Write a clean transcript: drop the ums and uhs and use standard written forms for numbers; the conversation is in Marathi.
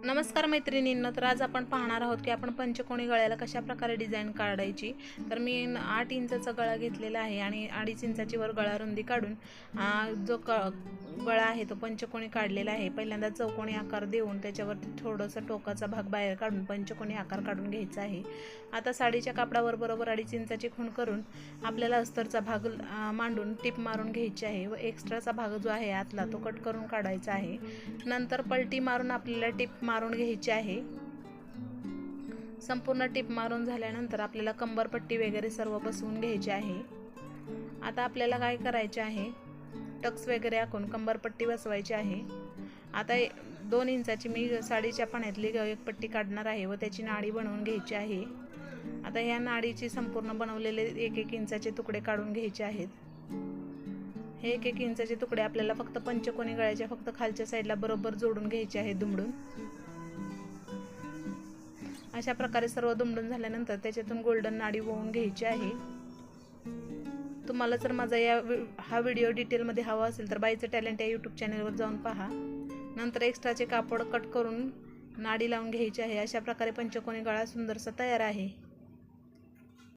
नमस्कार मैत्रिणींनो, तर आज आपण पाहणार आहोत की आपण पंचकोनी गळ्याला कशा प्रकारे डिझाईन काढायची। तर मी 8 इंचाचा गळा घेतलेला आहे आणि 2.5 इंचाची वर गळा रुंदी काढून जो गळा आहे तो पंचकोनी काढलेला आहे। पहिल्यांदा चौकोनी आकार देऊन त्याच्यावरती थोडंसं टोकाचा भाग बाहेर काढून पंचकोनी आकार काढून घ्यायचा आहे। आता साडीच्या कापडावर बरोबर 2.5 इंचाची खूण करून आपल्याला अस्तरचा भाग मांडून टिप मारून घ्यायची आहे व एक्स्ट्राचा भाग जो आहे आतला तो कट करून काढायचा आहे। नंतर पलटी मारून आपल्याला टिप मारून घ्यायची आहे। संपूर्ण टिप मारून झाल्यानंतर आपल्याला कंबरपट्टी वगैरे सर्व बसवून घ्यायची आहे। आता आपल्याला काय करायचे आहे, टक्स वगैरे आखून कंबरपट्टी बसवायची आहे। आता 2 इंचाची मी साडीच्या पाण्यातली एक पट्टी काढणार आहे व त्याची नाडी बनवून घ्यायची आहे। आता ह्या नाडीची संपूर्ण बनवलेले 1-1 इंचाचे तुकडे काढून घ्यायचे आहेत। हे 1-1 इंचाचे तुकडे आपल्याला फक्त पंचकोनी गळ्याच्या फक्त खालच्या साईडला बरोबर जोडून घ्यायचे आहे दुमडून। अशा प्रकारे सर्व दुमडून झाल्यानंतर त्याच्यातून गोल्डन नाडी वळून घ्यायची आहे। तुम्हाला जर माझा हा व्हिडिओ डिटेलमध्ये हवा असेल तर बाईचं टॅलेंट या यूट्यूब चॅनलवर जाऊन पहा। नंतर एक्स्ट्राचे कापड कट करून नाडी लावून घ्यायची आहे। अशा प्रकारे पंचकोनी गळा सुंदरसा तयार आहे।